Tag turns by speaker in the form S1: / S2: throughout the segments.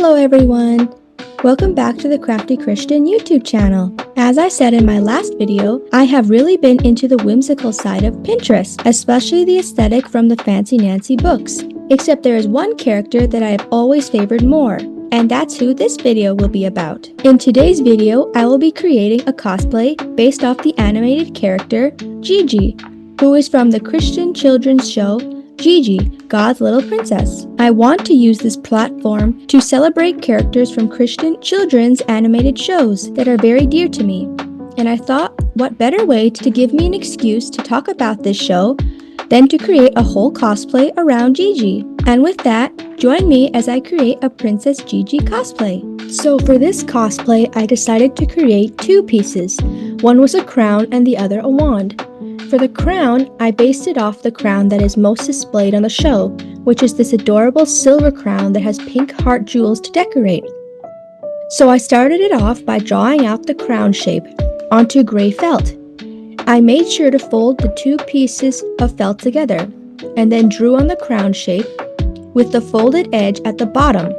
S1: Hello everyone! Welcome back to the Crafty Christian YouTube channel. As I said in my last video, I have really been into the whimsical side of Pinterest, especially the aesthetic from the Fancy Nancy books. Except there is one character that I have always favored more, and that's who this video will be about. In today's video, I will be creating a cosplay based off the animated character Gigi, who is from the Christian children's show Gigi, God's Little Princess. I want to use this platform to celebrate characters from Christian children's animated shows that are very dear to me. And I thought, what better way to give me an excuse to talk about this show than to create a whole cosplay around Gigi. And with that, join me as I create a Princess Gigi cosplay. So for this cosplay, I decided to create two pieces. One was a crown and the other a wand. For the crown, I based it off the crown that is most displayed on the show, which is this adorable silver crown that has pink heart jewels to decorate. So I started it off by drawing out the crown shape onto gray felt. I made sure to fold the two pieces of felt together, and then drew on the crown shape with the folded edge at the bottom.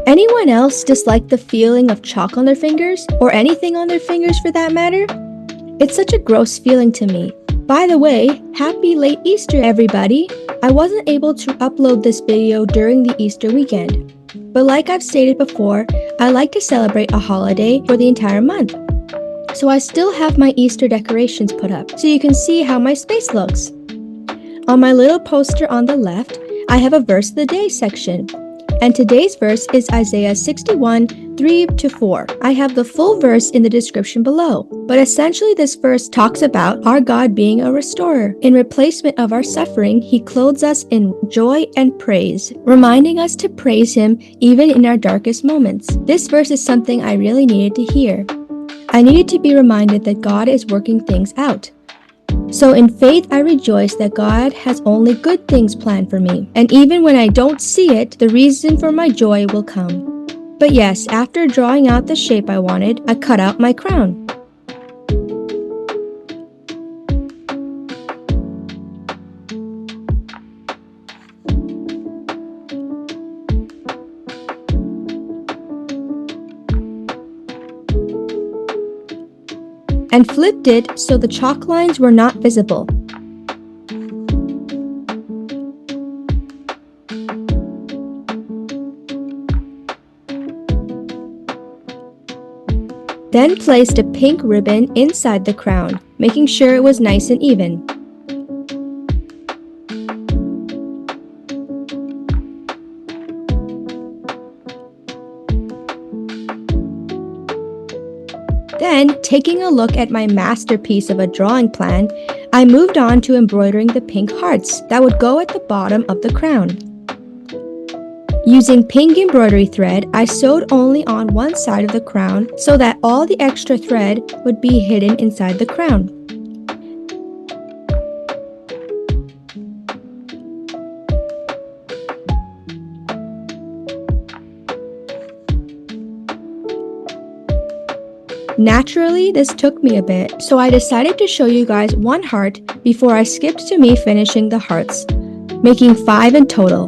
S1: Anyone else dislike the feeling of chalk on their fingers, or anything on their fingers for that matter? It's such a gross feeling to me. By the way, happy late Easter everybody! I wasn't able to upload this video during the Easter weekend, but like I've stated before, I like to celebrate a holiday for the entire month. So I still have my Easter decorations put up, so you can see how my space looks. On my little poster on the left, I have a verse of the day section. And today's verse is Isaiah 61, 3-4. I have the full verse in the description below. But essentially this verse talks about our God being a restorer. In replacement of our suffering, He clothes us in joy and praise, reminding us to praise Him even in our darkest moments. This verse is something I really needed to hear. I needed to be reminded that God is working things out. So in faith, I rejoice that God has only good things planned for me. And even when I don't see it, the reason for my joy will come. But yes, after drawing out the shape I wanted, I cut out my crown. And flipped it so the chalk lines were not visible. Then placed a pink ribbon inside the crown, making sure it was nice and even. Then, taking a look at my masterpiece of a drawing plan, I moved on to embroidering the pink hearts that would go at the bottom of the crown. Using pink embroidery thread, I sewed only on one side of the crown so that all the extra thread would be hidden inside the crown. Naturally, this took me a bit, so I decided to show you guys one heart before I skipped to me finishing the hearts, making 5 in total.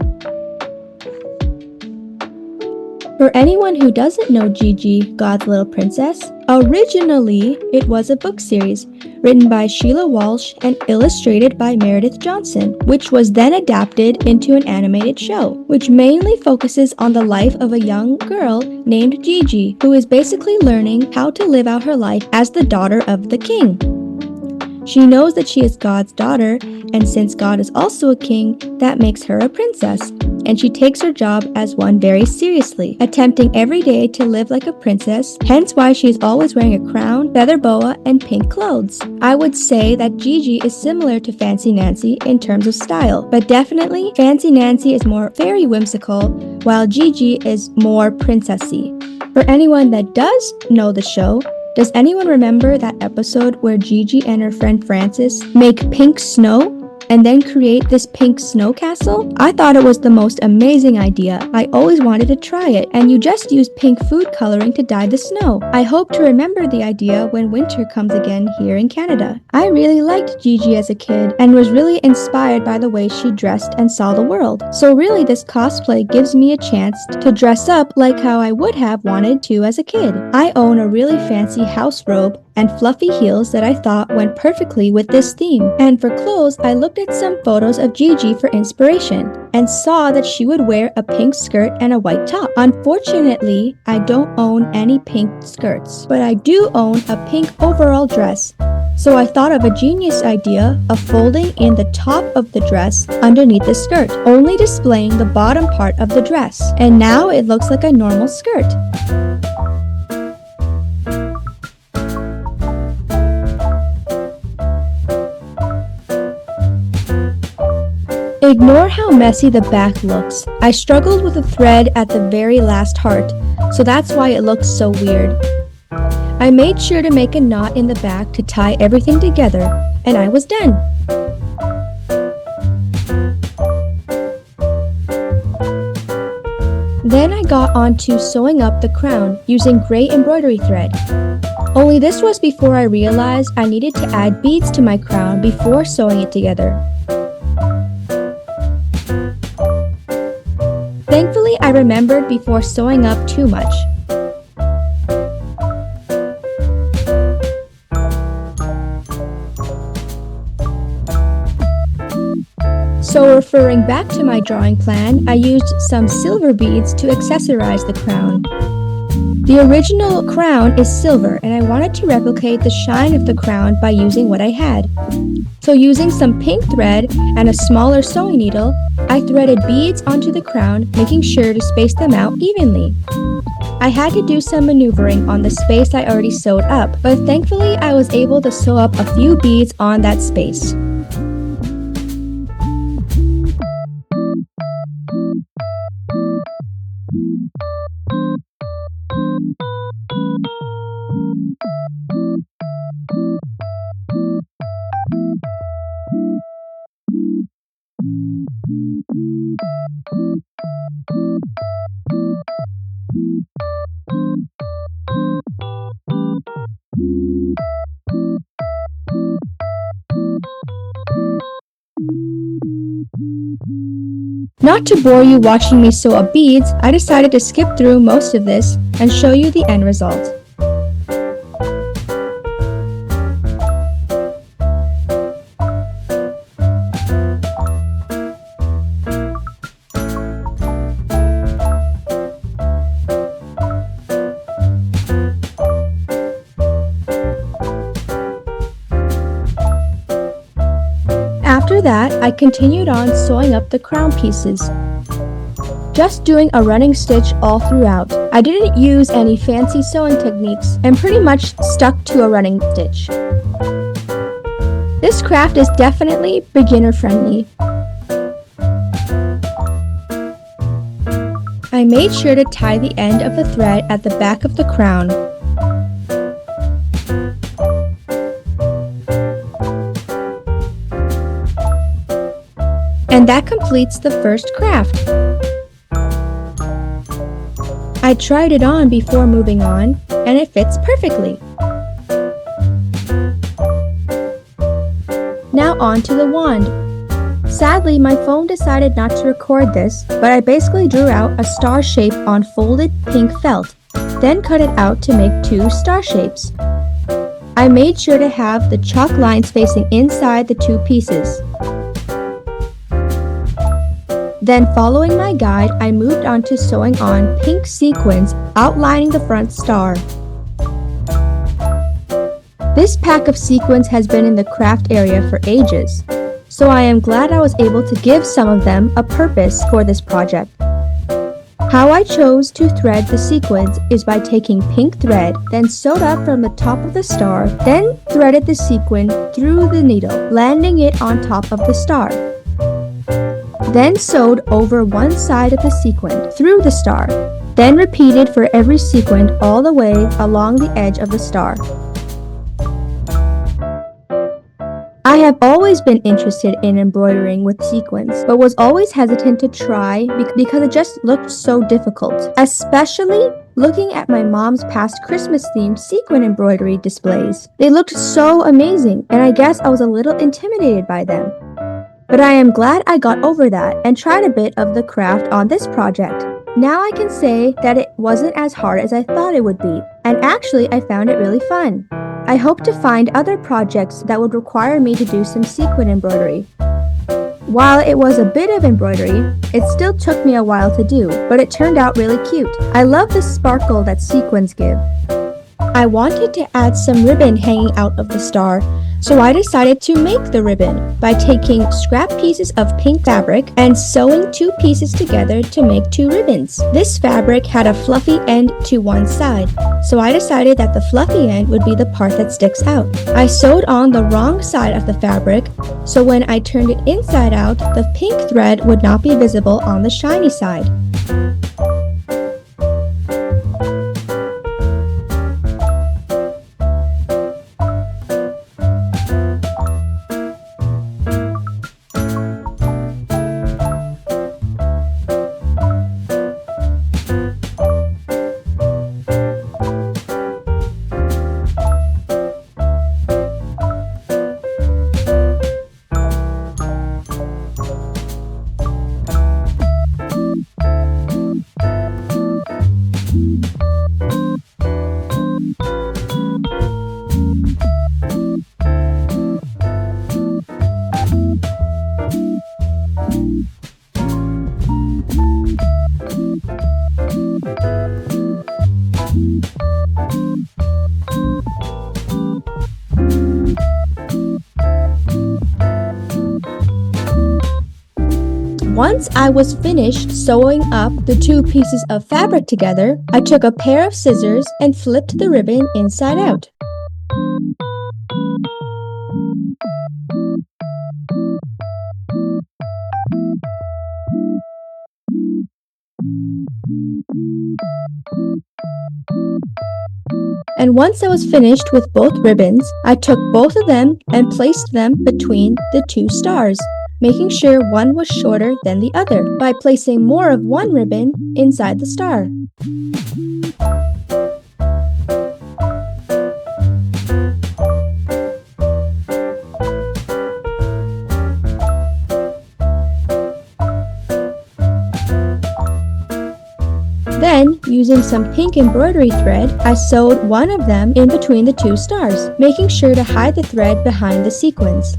S1: For anyone who doesn't know Gigi, God's Little Princess, originally it was a book series written by Sheila Walsh and illustrated by Meredith Johnson, which was then adapted into an animated show, which mainly focuses on the life of a young girl named Gigi, who is basically learning how to live out her life as the daughter of the king. She knows that she is God's daughter, and since God is also a king, that makes her a princess, and she takes her job as one very seriously, attempting every day to live like a princess, hence why she is always wearing a crown, feather boa, and pink clothes. I would say that Gigi is similar to Fancy Nancy in terms of style, but definitely Fancy Nancy is more fairy whimsical, while Gigi is more princessy. For anyone that does know the show, does anyone remember that episode where Gigi and her friend Frances make pink snow? and then create this pink snow castle? I thought it was the most amazing idea. I always wanted to try it, and you just use pink food coloring to dye the snow. I hope to remember the idea when winter comes again here in Canada. I really liked Gigi as a kid and was really inspired by the way she dressed and saw the world. So really this cosplay gives me a chance to dress up like how I would have wanted to as a kid. I own a really fancy house robe and fluffy heels that I thought went perfectly with this theme. And for clothes, I looked at some photos of Gigi for inspiration and saw that she would wear a pink skirt and a white top. Unfortunately, I don't own any pink skirts, but I do own a pink overall dress. So I thought of a genius idea of folding in the top of the dress underneath the skirt, only displaying the bottom part of the dress. And now it looks like a normal skirt. Ignore how messy the back looks. I struggled with the thread at the very last heart, so that's why it looks so weird. I made sure to make a knot in the back to tie everything together, and I was done. Then I got on to sewing up the crown using gray embroidery thread. Only this was before I realized I needed to add beads to my crown before sewing it together. Thankfully, I remembered before sewing up too much. So referring back to my drawing plan, I used some silver beads to accessorize the crown. The original crown is silver, and I wanted to replicate the shine of the crown by using what I had. So using some pink thread and a smaller sewing needle, I threaded beads onto the crown, making sure to space them out evenly. I had to do some maneuvering on the space I already sewed up, but thankfully I was able to sew up a few beads on that space. Not to bore you watching me sew up beads, I decided to skip through most of this and show you the end result. After that, I continued on sewing up the crown pieces, just doing a running stitch all throughout. I didn't use any fancy sewing techniques and pretty much stuck to a running stitch. This craft is definitely beginner friendly. I made sure to tie the end of the thread at the back of the crown. And that completes the first craft. I tried it on before moving on, and it fits perfectly. Now on to the wand. Sadly, my phone decided not to record this, but I basically drew out a star shape on folded pink felt, then cut it out to make two star shapes. I made sure to have the chalk lines facing inside the two pieces. Then following my guide, I moved on to sewing on pink sequins outlining the front star. This pack of sequins has been in the craft area for ages, so I am glad I was able to give some of them a purpose for this project. How I chose to thread the sequins is by taking pink thread, then sewed up from the top of the star, then threaded the sequin through the needle, landing it on top of the star. Then sewed over one side of the sequin through the star, then repeated for every sequin all the way along the edge of the star. I I have always been interested in embroidering with sequins, but was always hesitant to try because it just looked so difficult, especially looking at my mom's past Christmas-themed sequin embroidery displays. They looked so amazing, and I guess I was a little intimidated by them. But I am glad I got over that and tried a bit of the craft on this project. Now I can say that it wasn't as hard as I thought it would be, and actually I found it really fun. I hope to find other projects that would require me to do some sequin embroidery. While it was a bit of embroidery, it still took me a while to do, but it turned out really cute. I love the sparkle that sequins give. I wanted to add some ribbon hanging out of the star, so I decided to make the ribbon by taking scrap pieces of pink fabric and sewing 2 pieces together to make 2 ribbons. This fabric had a fluffy end to one side, so I decided that the fluffy end would be the part that sticks out. I sewed on the wrong side of the fabric, so when I turned it inside out, the pink thread would not be visible on the shiny side. Once I was finished sewing up the 2 pieces of fabric together, I took a pair of scissors and flipped the ribbon inside out. And once I was finished with both ribbons, I took both of them and placed them between the 2 stars, making sure one was shorter than the other by placing more of one ribbon inside the star. Then, using some pink embroidery thread, I sewed one of them in between the 2 stars, making sure to hide the thread behind the sequins.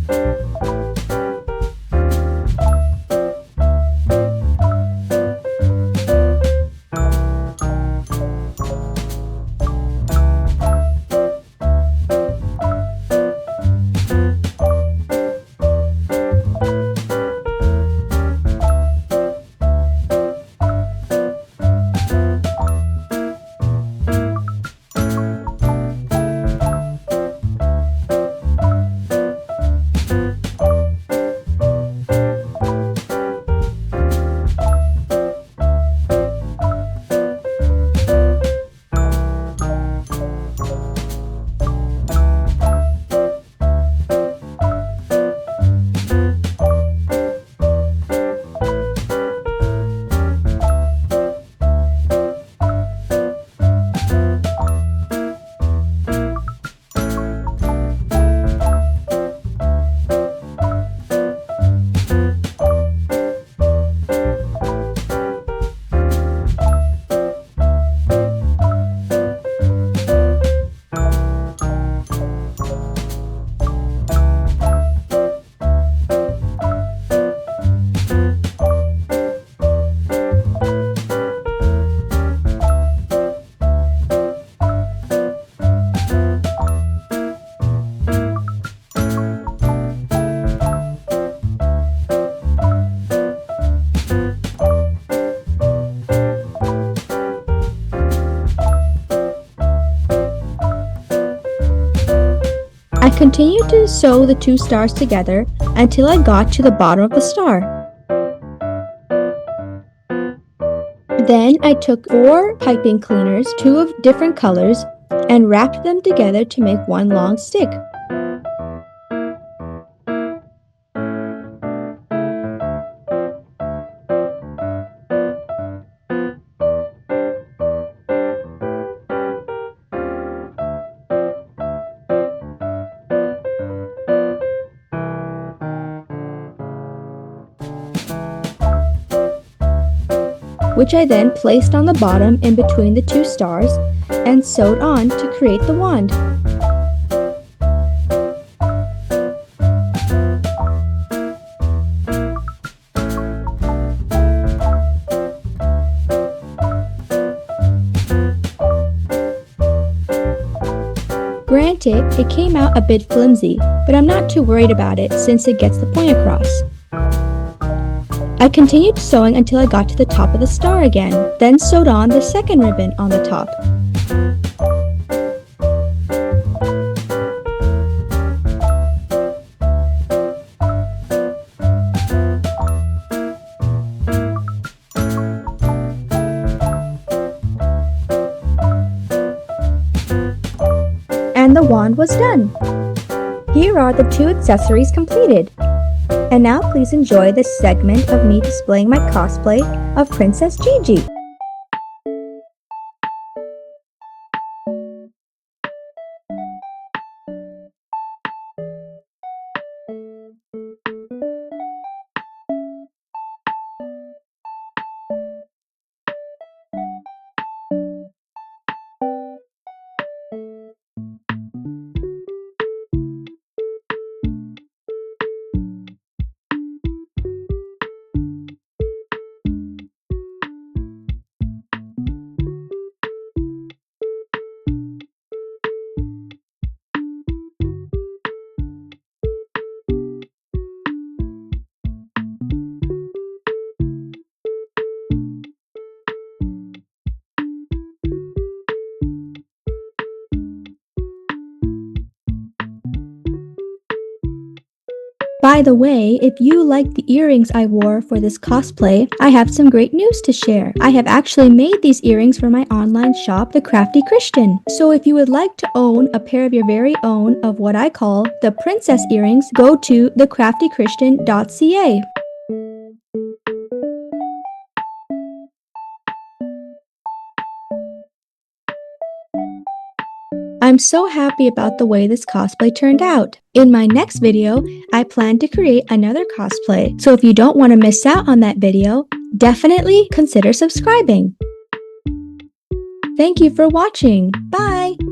S1: I continued to sew the 2 stars together until I got to the bottom of the star. Then I took 4 piping cleaners, 2 of different colors, and wrapped them together to make one long stick. which I then placed on the bottom in between the two stars and sewed on to create the wand. Granted, it came out a bit flimsy, but I'm not too worried about it since it gets the point across. I continued sewing until I got to the top of the star again, then sewed on the second ribbon on the top. And the wand was done. Here are the two accessories completed. And now please enjoy this segment of me displaying my cosplay of Princess Gigi. By the way, if you like the earrings I wore for this cosplay, I have some great news to share. I have actually made these earrings for my online shop, The Crafty Christian. So if you would like to own a pair of your very own of what I call the princess earrings, go to thecraftychristian.ca. I'm so happy about the way this cosplay turned out. In my next video, I plan to create another cosplay, so if you don't want to miss out on that video, definitely consider subscribing. Thank you for watching. Bye!